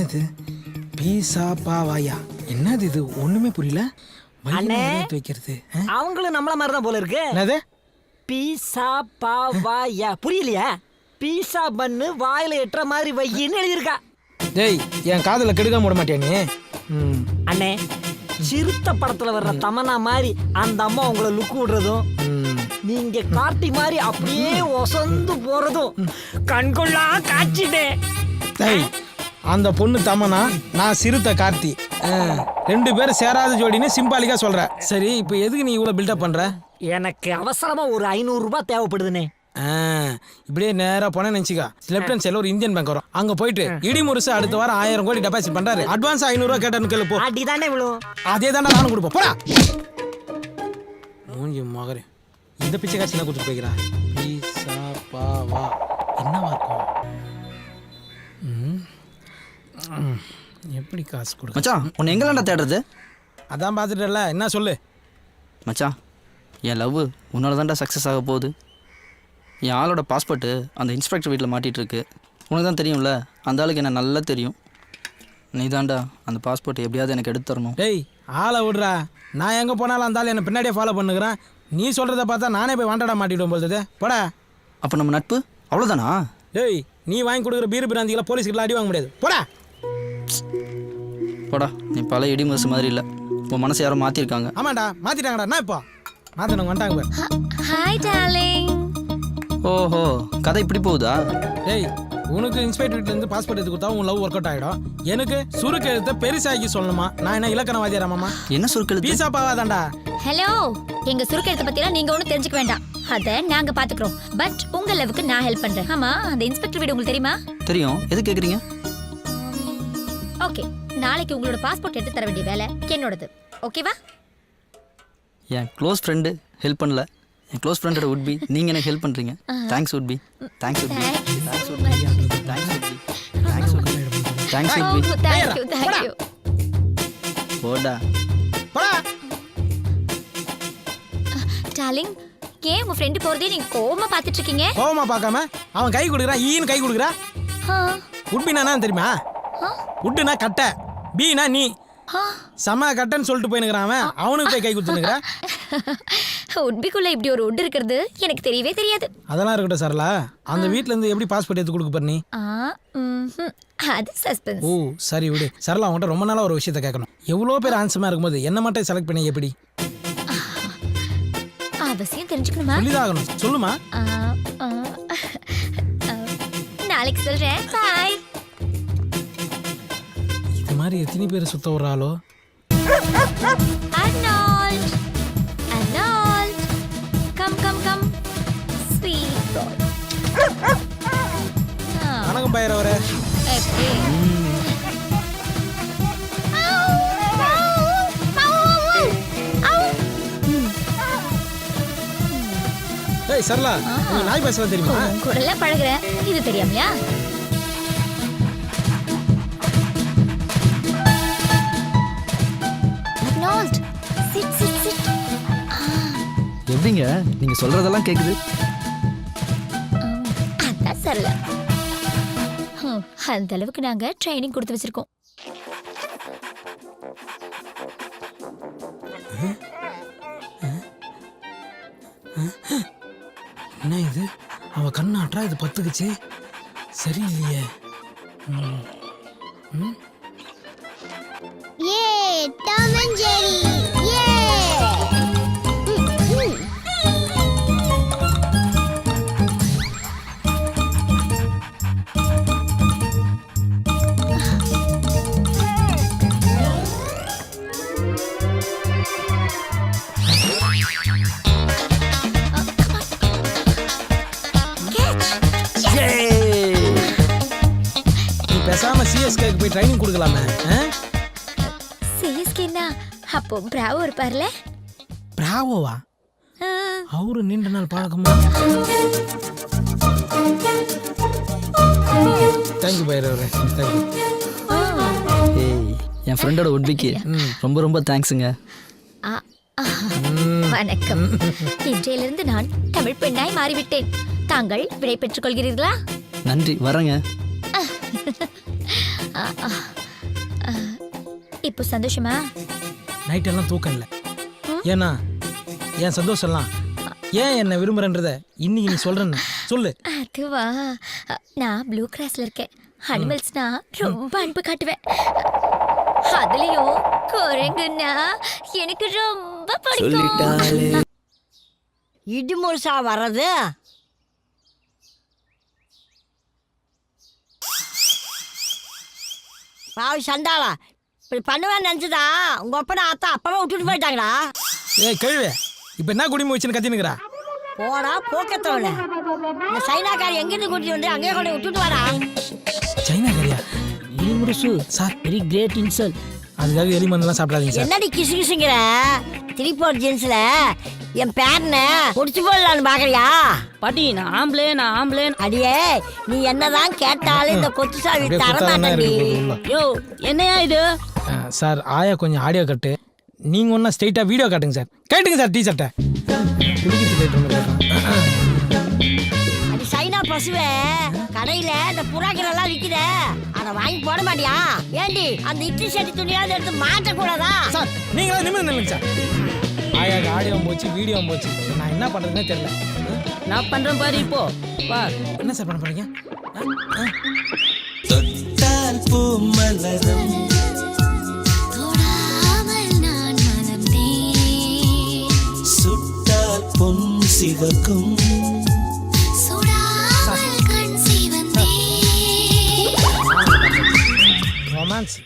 என்னது பீஸா பாவாயா? என்னது இது? ஒண்ணுமே புரியல. அண்ணே, வைக்கிறது அவங்களும் நம்மள மாதிரி தான் போல இருக்கு. என்னது பீஸா பாவாயா? புரியலையா? பீஸா பண்ணு வாயில எட்டுற மாதிரி வையின்னு எழுதியிருக்கா. டேய், என் காதுல கெடுக்காம விட மாட்டியா நீ? அண்ணே, சிறுத்த படத்துல வர்ற தமன்னா மாதிரி அந்த அம்மா உங்களை லுக் விடுறதும், நீங்க கார்த்தி மாதிரி அப்படியே ஒசந்து போறதும் கண்கொள்ளா காட்சிட்டே. டேய், அந்த பொண்ணு தமனா, நான் சிறுத்தை கார்த்தி, 2 பேரும் சேராத ஜோடின்னு சிம்பாலிக்கா சொல்ற. சரி, இப்போ எதுக்கு நீ இவ்வளவு பில்டப் பண்ற? எனக்கு அவசரமா ஒரு 500 ரூபாய் தேவைப்படுதுண்ணே. இப்படியே நேரா போன நினைச்சிக்கா, லெப்ட் ஹேண்ட் சைடுல ஒரு இந்தியன் பேங்க் வரும், அங்க போயிட்டு இடிமுருசு அடுத்த வாரம் 1000 கோடி டெபாசிட் பண்றாரு, அட்வான்ஸ் 500 ரூபாய் கேட்டேன்னு கேளு போ. அடிதானே விழும். அதே தானே நானும் கொடுப்போம், போடா. மூஞ்சி மகரே, இந்த பிச்சை காட்சி என்ன கொடுத்து போய்க்கிறா? பீஸா பாவா என்னவா இருக்கும்? எப்படி காசு கொடு மச்சான்? உன்னை எங்கெல்லாம்டா தேடுறது? அதான் பார்த்துட்டல, என்ன சொல்லு மச்சான், என் லவ் உன்னால தான்டா சக்ஸஸ் ஆக போகுது. என் ஆளோட பாஸ்போர்ட்டு அந்த இன்ஸ்பெக்டர் வீட்டில் மாட்டிகிட்டு இருக்கு. உனக்கு தான் தெரியும்ல, அந்த ஆளுக்கு என்ன நல்லா தெரியும். நீ தான்டா அந்த பாஸ்போர்ட் எப்படியாவது எனக்கு எடுத்து தரணும். டேய், ஆளை விடுறா. நான் எங்கே போனாலும் அந்த ஆள் என்னை பின்னாடியே ஃபாலோ பண்ணுகிறேன். நீ சொல்கிறத பார்த்தா நானே போய் வாண்டடா மாட்டிவிடும் போது. போடா. அப்போ நம்ம நட்பு அவ்வளோதானா? டேய், நீ வாங்கி கொடுக்குற பீர் பிராந்திகளை போலீஸ்கிட்ட அடி வாங்க முடியாது, போடா. போடா, நீ பல இடி மசு மாதிரி இல்லை, உன் மனசை யாரும் மாற்றிருக்காங்க. ஆமாண்டா, மாற்றிட்டாங்கடா. நான் இப்போ மாற்றினவங்க வந்துட்டாங்க பாரு. Hi darling. ஓஹோ, கதை இப்படி போகுதா? டேய், உனக்கு இன்ஸ்பெக்டர் வீட்டிலேருந்து பாஸ்போர்ட் எடுத்து கொடுத்தா உன் லவ் ஒர்க் அவுட் ஆகிடும். எனக்கு சுருக்கு எழுத்த பெருசாக்கி சொல்லணுமா? நான் என்ன இலக்கணவாதியாராமாமா? என்ன சுருக்கெழுத்து? பீஸா பாவாதான்டா. ஹலோ, எங்க சுருக்கெழுத்து பத்திலாம் நீங்க ஒன்றும் தெரிஞ்சுக்க வேண்டாம், அதை நாங்க பாத்துக்கிறோம். பட் உங்க லவ்வுக்கு நான் ஹெல்ப் பண்றேன். ஆமா, அந்த இன்ஸ்பெக்டர் வீடு உங்களுக்கு தெரியுமா? தெரியும். எது கேட்குறீங்க? ஓகே, நாளைக்கு உங்களோட பாஸ்போர்ட் எடுத்து தர வேண்டிய வேலை என்னோடது. ஓகேவா? என் க்ளோஸ் ஃப்ரெண்டு ஹெல்ப் பண்ணல, என் க்ளோஸ் ஃப்ரெண்டோட உட்பி நீங்கள் எனக்கு ஹெல்ப் பண்ணுறீங்க. Thanks உட்பி. Thanks உட்பி. Thanks உட்பி. Thanks உட்பி. Thanks உட்பி. Thanks உட்பி. Thank you. போடா. டார்லிங், ஏன் உங்க ஃப்ரெண்டு போறதே நீங்க கோவமா பாத்துட்டு இருக்கீங்க? கோவமா பார்க்காம அவன் கை கொடுக்குறான், ஈன்னு கை கொடுக்குறா. உட்பினா என்ன தெரியுமா? உட்டுனா கட்டை, பீனா நீ. சம கட்டன்னு சொல்லிட்டு போயினுக்கிறான் அவன், அவனுக்கு போய் கை கொடுத்துனுக்குறா. உட்பிக்குள்ள இப்படி ஒரு உட் இருக்கிறது எனக்கு தெரியவே தெரியாது. அதெல்லாம் இருக்கட்டும் சரளா, அந்த வீட்ல இருந்து எப்படி பாஸ்போர்ட் எடுத்து கொடுக்க போற நீ? அது சஸ்பென்ஸ். ஓ சரி விடு. சரளா, உன்கிட்ட ரொம்ப நாளா ஒரு விஷயத்த கேட்கணும். எவ்வளோ பேர் ஆன்சமா இருக்கும்போது என்ன மட்டும் செலக்ட் பண்ணி எப்படி? அவசியம் தெரிஞ்சுக்கணுமா? சொல்லிதாகணும், சொல்லுமா. நாளைக்கு சொல்றேன். பாய். இது மாதிரி எத்தனை பேர் சுத்த விடுறாளோ? Arnold, Arnold, come, sweet boy. வணக்கம் பைரவரே. எப்படி? ஏய் சரளா, உனக்கு நாய் பேச தெரியுமா? கூடல பழகுறேன், இது தெரியாமையா? Arnold, sit. எப்படிங்க நீங்கள் சொல்கிறதெல்லாம் கேட்குது? அதான் சரளா. அந்த அளவுக்கு நாங்க ட்ரைனிங் கொடுத்து வச்சிருக்கோம். என்ன இது? அவ கண்ணாட்டா இது பத்துக்குச்சு. சரியில்லையே. Tom and Jerry. நீ பேசாம சிஎஸ்கேக்கு போய் ட்ரைனிங் கொடுக்கலாமே. சிஎஸ்கேனா அப்போ பிராவோ இருப்பார்ல? பிராவோவா? அவரு நீண்ட நாள் பழக்கமா? தேங்க்யூ பைரவரே, தேங்க்யூ. ஏய், என் ஃப்ரெண்டோட உட்பிக்கு ரொம்ப ரொம்ப தேங்க்ஸுங்க. வணக்கம். இன்றையிலிருந்து நான் தமிழ் பெண்ணாய் மாறிவிட்டேன். தாங்கள் விடை பெற்றுக் கொள்கிறீர்களா? நன்றி, வரேங்க. இப்போ சந்தோஷமா? நைட்டெல்லாம் தூக்கம் இல்லை. ஏன்னா என் சந்தோஷம்லாம் ஏன் என்ன விரும்புறன்றத இன்னைக்கு நீ சொல்றேன்னு சொல்லு. அதுவா, நான் ப்ளூ கிராஸ்ல இருக்கேன். அனிமல்ஸ்னா ரொம்ப அன்பு காட்டுவேன். அதுலயும் குரங்குன்னா எனக்கு ரொம்ப பிடிக்கும். இடிமுழுசா வர்றது? பாவி சண்டாளா, இப்படி பண்ணுவேன்னு நினச்சதா உங்க அப்பா அத்தா அப்பவே விட்டுட்டு போயிட்டாங்களா? ஏய் கேள்வி, இப்போ என்ன குடிமை வச்சுன்னு கத்தினுக்குறா? போடா போக்கத்தவன, இந்த சைனாக்காரி எங்கிருந்து கூட்டிட்டு வந்து அங்கேயே கொண்டு விட்டுட்டு வரா. China கறியா? Idimurasu sir very great insult. அதுக்காக எலி மருந்துலாம் சாப்பிடாதீங்க சார். என்னடி கிசு கிசுங்கிற? திருப்பூர் ஜீன்ஸ்ல என் பேரனை முடிச்சு போடலான்னு பாக்குறியா? பாட்டி நான் ஆம்பளே. அடியே, நீ என்னதான் கேட்டாலும் இந்த கொத்து சாவி அப்படியே தர குத்தாதான் மாட்டேன்டி. இருக்கு உள்ள. யோ என்னையா இது? சார் ஆயா கொஞ்சம் ஆடியோ கட்டு, நீங்கள் ஒன்றா ஸ்ட்ரைட்டாக வீடியோ காட்டுங்க சார். கேட்டுங்க சார் டீ ஷர்ட்டை குடிக்கிறது கேட்டு. அடி சைனா பசுவே, கடையில இந்த புறாக்கள் விக்குத, அதை வாங்கி போட மாட்டியா? ஏண்டி அந்த இட்லி சட்டி துணியாவது எடுத்து மாட்டக்கூடாதா? சார் நீங்களா நிமிர்ந்து நில்லுங்க சார். ஆயாக்கு ஆடியோ போச்சு வீடியோ போச்சு, நான் என்ன பண்ணுறதுனே தெரியல. நான் பண்றேன் பாரு இப்போ. வா. என்ன சார் பண்ண போறீங்க? தொடாமல் நான் மலர்ந்தேன், சிவக்கும் சுடாமல் கண் சிவந்தேன். ரொமான்ஸ்.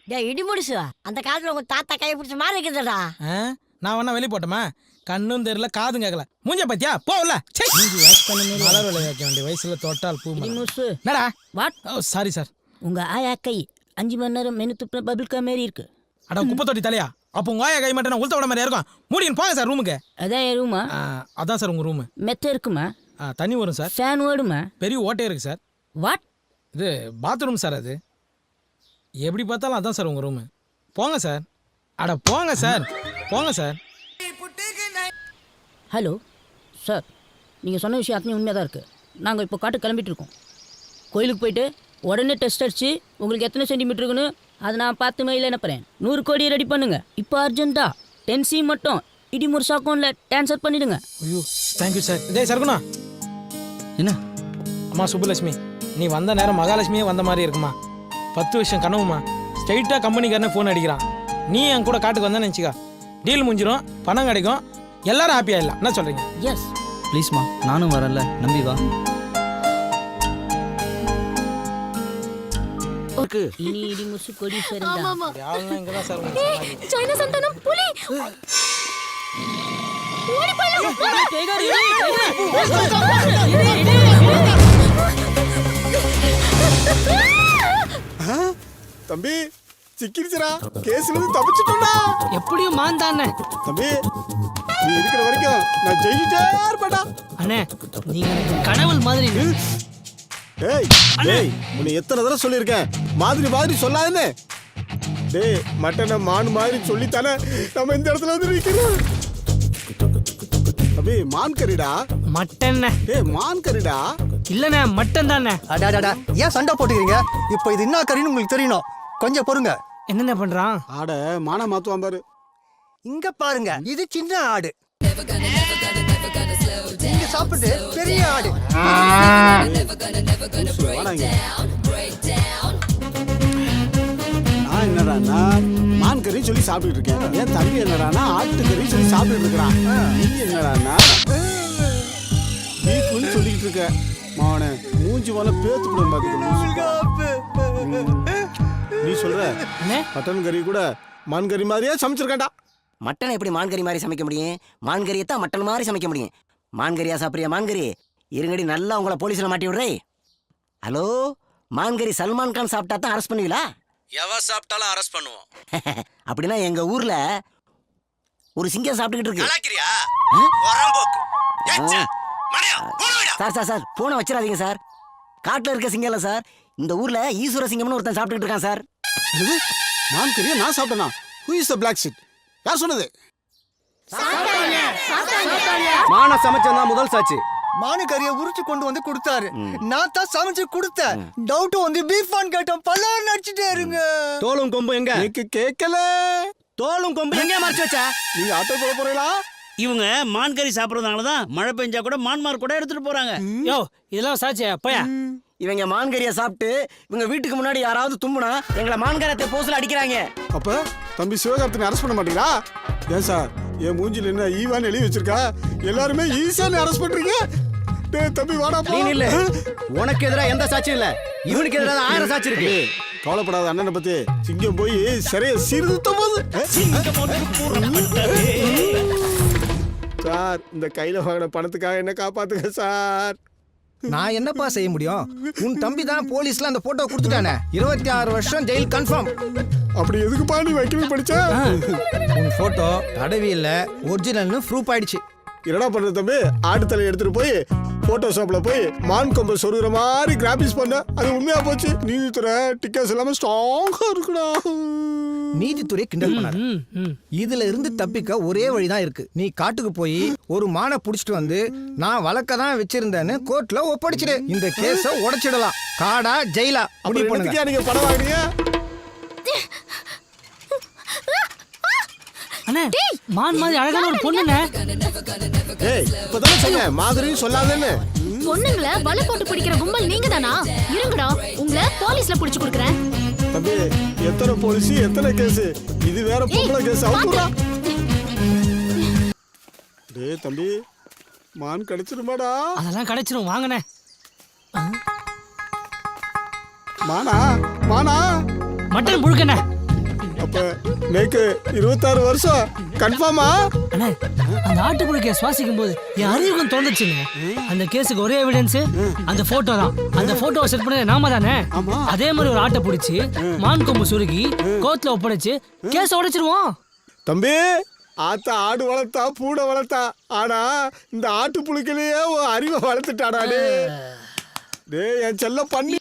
டேய் இடி முடிச்சு, அந்த காலத்துல உங்க தாத்தா கை பிடிச்ச மாதிரி இருக்குதுடா. நான் வேணா வெளியே போட்டோமா? கண்ணும் தெரியல காதும் கேட்கல. மூஞ்ச பத்தியா போகல. மலர் விலை வைக்க வேண்டிய வயசுல தொட்டால் பூ மலரும். இடிமுரசு என்னடா? வாட்? Oh sorry sir. உங்க ஆயா கை 5 மணி நேரம் மெனு துப்புன பபிள் கா மாரி இருக்கு. அட குப்பை தொட்டி தலையா? அப்போ உங்க ஆயா கை மட்டும் நான் உளுத்த விட மாதிரி இருக்கும். மூடின்னு போங்க சார் ரூமுக்கு. அதான் என் ரூமா? அதான் சார் உங்க ரூமு. மெத்த இருக்குமா? தண்ணி வரும் சார். ஃபேன் ஓடுமா? பெரிய ஓட்டே இருக்கு சார். வாட்? இது பாத்ரூம் சார். அது எப்படி பார்த்தாலும் அதான் சார் உங்க ரூமு. போங்க சார். அட போங்க சார், போங்க சார். ஹலோ சார், நீங்கள் சொன்ன விஷயம் அத்தனை உண்மையாக தான் இருக்குது. நாங்கள் இப்போ காட்டு கிளம்பிட்டு இருக்கோம். கோயிலுக்கு போயிட்டு உடனே டெஸ்ட் அடிச்சு உங்களுக்கு எத்தனை சென்டிமீட்டர் இருக்குன்னு அதை நான் பார்த்து மெயில் அனுப்புகிறேன். 100 கோடி ரெடி பண்ணுங்க இப்போ அர்ஜென்ட்டாக. 10C மட்டும் இடிமுரசு அக்கௌண்ட்டில் ட்ரான்ஸ்ஃபர் பண்ணிவிடுங்க. ஐயோ தேங்க்யூ சார். இதே சருக்குண்ணா. என்ன? அம்மா சுப்புலட்சுமி, நீ வந்த நேரம் மகாலட்சுமியே வந்த மாதிரி இருக்குமா? 10 வருஷம் கனவுமா. ஸ்ட்ரைட்டாக கம்பெனிக்காரனே ஃபோன் அடிக்கிறான். நீ என் கூட காட்டுக்கு வந்தேன்னு நினச்சிக்கா, டீல் முடிஞ்சிடும், பணம் கிடைக்கும், எல்லாரும் ஹாப்பியாக இல்லை. என்ன சொல்கிறீங்க? எஸ் ப்ளீஸ்மா, நானும் வரல, நம்பி வா. இனி இடிமுரசு கொடி சரிந்தா. யாருன்னா இங்கே தான் சார் உங்களுக்கு சொன்னாங்க. சைனா சந்தானம் புலி ஓடி போயிடலாம். தம்பி சிக்கிடுச்சுடா, கேஸ்ல இருந்து தப்பிச்சுட்டா. எப்படியும் மாந்தானே. தம்பி நீ இருக்கிற வரைக்கும் நான் ஜெயிச்சிட்டே இருப்பேன்டா. அண்ணே நீங்க எனக்கு கடவுள் மாதிரி. டேய் டேய், உன்னை எத்தனை தடவை சொல்லியிருக்கேன், மாதிரி மாதிரி சொல்லாதுன்னு. டேய் மட்டனை மான் மாதிரி சொல்லித்தானே நம்ம இந்த இடத்துல வந்து நிற்கிறோம். தம்பி மான் கறிடா. மட்டன் டேய் மான் கறிடா. இல்லண்ணே மட்டன் தானே. அடாடாடா, ஏன் சண்டை போட்டுக்கிறீங்க? இப்போ இது என்ன கறின்னு உங்களுக்கு தெரியணும், கொஞ்சம் பொறுங்க. என்னென்ன பண்றான்? ஆட மான மாத்துவான் பாரு. இங்க பாருங்க, இது சின்ன ஆடு, இங்க சாப்பிட்டு பெரிய ஆடு. வாடாங்க. நான் என்னடான்னா மான் கறி சொல்லி சாப்பிட்டுட்டு இருக்கேன். என் தம்பி என்னடான்னா ஆட்டு கறி சொல்லி சாப்பிட்டுட்டு இருக்கிறான். நீ என்னடான்னா பீஃப்னு சொல்லிக்கிட்டு இருக்க. மாவனே மூஞ்சி போல பேத்து கூட நீ சொல்ற மட்டன் கறி கூட மான் கறி மாதிரியே சமைச்சிருக்கேன்டா. மட்டனை எப்படி மான்கறி மாதிரி சமைக்க முடியும்? மான்கறியை தான் மட்டன் மாதிரி சமைக்க முடியும். மான்கறியா சாப்பிட்றியா? மான்கறி இருங்கடி, நல்லா உங்களை போலீஸில் மாட்டி விடுறே. ஹலோ, மான்கறி சல்மான் கான் சாப்பிட்டா தான் அரெஸ்ட் பண்ணுவீங்களா? எவன் சாப்பிட்டாலும் அரெஸ்ட் பண்ணுவோம். அப்படின்னா எங்க ஊர்ல ஒரு சிங்கம் சாப்பிட்டுக்கிட்டு இருக்கு. சார் சார் சார் போனை வச்சிடாதீங்க சார். காட்டுல இருக்க சிங்கம் இல்ல சார், இந்த ஊர்ல ஈஸ்வர சிங்கம்னு ஒருத்தன் சாப்பிட்டுக்கிட்டு இருக்கான் சார். மான் கறியை நான் சாப்பிட்டேனா? Who is the black sheep? யார் சொன்னது? மான சமைச்சா முதல் சாட்சி. மானு கறியை உரிச்சு கொண்டு வந்து கொடுத்தாரு, நான் தான் சமைச்சு கொடுத்தேன். டவுட் வந்து பீஃப் கேட்டோம், பல்லாறு நடிச்சுட்டே இருங்க. தோலும் கொம்பு எங்க? எனக்கு கேட்கல. தோலும் கொம்பு எங்க மறைச்சு வச்ச? நீங்க ஆட்டோ போட போறீங்களா? இவங்க மான் கறி சாப்பிட்றதுனால தான் மழை பெஞ்சா கூட மான்மார் கூட எடுத்துட்டு போறாங்க. யோ இதெல்லாம் சாட்சியா போயா? இவங்க மான்கறியை சாப்பிட்டு இவங்க வீட்டுக்கு முன்னாடி யாராவது தும்புனா எங்களை மான்கரத்தை போஸ்ல அடிக்கிறாங்க. அப்ப தம்பி சிவகார்த்தினை அரெஸ்ட் பண்ண மாட்டீங்களா? ஏன் சார் என் மூஞ்சில என்ன ஈவான்னு எழுதி வச்சிருக்கா? எல்லாருமே ஈஸியான அரெஸ்ட் பண்றீங்க. டேய் தம்பி வாடா போ. நீ இல்ல. உனக்கு எதிரா எந்த சாட்சியும் இல்ல. இவனுக்கு எதிரா 1000 சாட்சி இருக்கு. கவலைப்படாத அண்ணனை பத்தி. சிங்கம் போய் சரியா சீர்திருத்த போது. சார் இந்த கையில வாங்கின பணத்துக்காக என்ன காப்பாத்துங்க சார். நான் என்னப்பா செய்ய முடியும்? உன் தம்பி தான் போலீஸ்ல அந்த போட்டோ கொடுத்துட்டானே. 26 வருஷம் ஜெயில் கன்ஃபார்ம். அப்படி எதுக்குப்பா நீ வைக்கவே படிச்ச? உன் போட்டோ அடவியில் ஒரிஜினல்னு ப்ரூஃப் ஆயிடுச்சு. என்னடா பண்ற தம்பி? ஆட்டு தலை எடுத்துட்டு போய் போட்டோஷாப்ல போய் மான் கொம்பை சொருகிற மாதிரி கிராபிக்ஸ் பண்ண. அது உண்மையா போச்சு. நீதித்துறை டிக்கெட்ஸ் எல்லாமே ஸ்ட்ராங்கா இருக்குடா. நீதித்துறை கிண்டல் பண்ணாரு. இதுல இருந்து தப்பிக்க ஒரே வழிதான் இருக்கு. நீ காட்டுக்கு போய் ஒரு மானை புடிச்சிட்டு வந்து நான் வழக்க தான் வச்சிருந்தேன்னு கோர்ட்ல ஒப்படைச்சிடு. இந்த கேஸ உடைச்சிடலாம். காடா ஜெயிலா முடிவு பண்ணுங்க. நீங்க படம் வாங்குறீங்க? அண்ணே மான் மாதிரி அழகான ஒரு பொண்ணுண்ணே. ஏய் இப்பதானே சொன்னேன் மாதிரின்னு சொல்லாதேன்னு. பொண்ணுங்களை வலை போட்டு பிடிக்கிற கும்பல் நீங்க தானா? இருங்கடா, உங்களை போலீஸ்ல புடிச்சு கொடுக்குறேன். தம்பி எத்தனை போலீஸ் எத்தனை கேஸ்? இது வேற பொம்பளை கேஸ். அவுத்துடா. டேய் தம்பி மான் கிடைச்சிருமாடா? அதெல்லாம் கிடைச்சிரும் வாங்கண்ணே. மானா மானா மட்டன் புழுக்கண்ணே. அப்ப நேக்கு 26 வருஷம் கன்ஃபார்மா? அண்ணே அந்த ஆட்டு புழுக்கைய சுவாசிக்கும் போது என் அறிவுக்கும் தோணுச்சுங்க. அந்த கேஸுக்கு ஒரே எவிடன்ஸ் அந்த போட்டோ தான். அந்த போட்டோவை செட் பண்ண நாம தானே. அதே மாதிரி ஒரு ஆட்டை பிடிச்சி மான் கொம்பு சுருகி கோர்ட்ல ஒப்படைச்சு கேஸ உடைச்சிருவோம். தம்பி ஆத்தா ஆடு வளர்த்தா பூனை வளர்த்தா. ஆனா இந்த ஆட்டு புழுக்கிலேயே அறிவை வளர்த்துட்டாடா. டேய் என் செல்ல பண்ணி.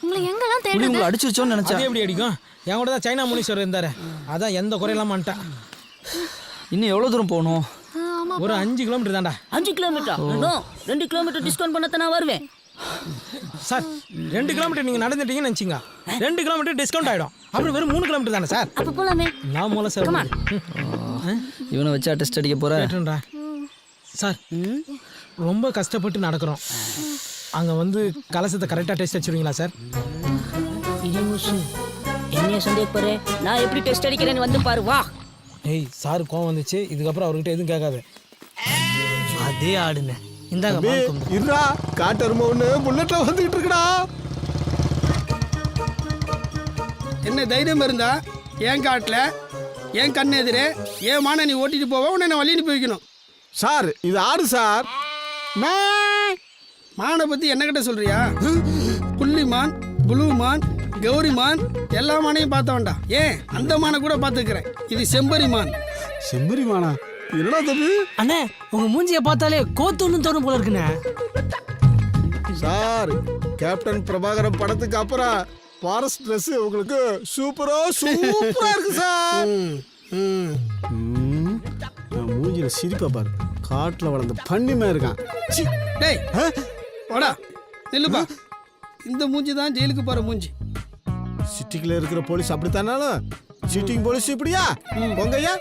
உங்களை எங்கெல்லாம் இப்படி தேடுறது? உங்களை அடிச்சிருச்சோன்னு நினைச்சேன். அது எப்படி அடிக்கும்? என் கூட தான் சைனா முனீஸ்வரர் இருந்தாரு. அதான் எந்த குறையெல்லாம் பண்ணிட்டான். இன்னும் எவ்வளோ தூரம் போகணும்? ஒரு 5 கிலோமீட்டர் தான்டா. 5 கிலோமீட்டர் 2 கிலோமீட்டர் டிஸ்கவுண்ட் பண்ண நான் வருவேன். சார் 2 கிலோமீட்டர் நீங்க நடந்துட்டீங்கன்னு நினைச்சிங்க. 2 கிலோமீட்டர் டிஸ்கவுண்ட் ஆயிடும். அப்புறம் வெறும் 3 கிலோமீட்டர் தானே சார். அப்ப போலாமே. நான் மூல சார் இவனை வச்சா டெஸ்ட் அடிக்க போற? சார் ரொம்ப கஷ்டப்பட்டு நடக்கிறோம். அங்க வந்து கலசத்தை கரெக்டா டெஸ்ட் வச்சிருவீங்களா சார்? என்னைய சந்தேகப்படுற? நான் எப்படி டெஸ்ட் அடிக்கிறேன்னு வந்து பாரு வா. ஏய் சார் கோவம் வந்துச்சு. இதுக்கப்புறம் அவர்கிட்ட எதுவும் கேட்காது. அதே ஆடுண்ணே. இந்தாங்க தம்பி மான் கொம்பு. இருடா காட்டரும ஒண்ணு புல்லட்ல வந்துகிட்டு இருக்குடா. என்ன தைரியம் இருந்தா என் காட்டுல என் கண்ணு எதிரே என் மான நீ ஓட்டிட்டு போவ உன்னை நான் வழி அனுப்பி வைக்கணும். சார் இது ஆடு சார். மானை பத்தி என்ன கிட்ட சொல்றியா? புள்ளி மான், புளு மான், கௌரி மான் எல்லா மானையும் பார்த்த வேண்டாம். ஏன் அந்த மானை கூட பார்த்துக்கிறேன். இது செம்பரி மான். செம்பரி மானா? என்னடா தம்பி? அண்ணே உங்க மூஞ்சிய பார்த்தாலே கோத்துன்னு தோணும் போல இருக்குண்ணே. சார் கேப்டன் பிரபாகரன் படத்துக்கு அப்புறம் ஃபாரஸ்ட் ட்ரெஸ் உங்களுக்கு சூப்பரா இருக்கு சார். மூஞ்சில சிரிப்பா பாரு. காட்டுல வளர்ந்த பண்ணிமா இருக்கான். டேய் வாடா நில்லுப்பா. இந்த மூஞ்சி தான் ஜெயிலுக்கு போற மூஞ்சி. சிட்டிக்குள்ள இருக்கிற போலீஸ் அப்படித்தானாலும் சீட்டிங் போலீஸ் இப்படியா? பொங்கையா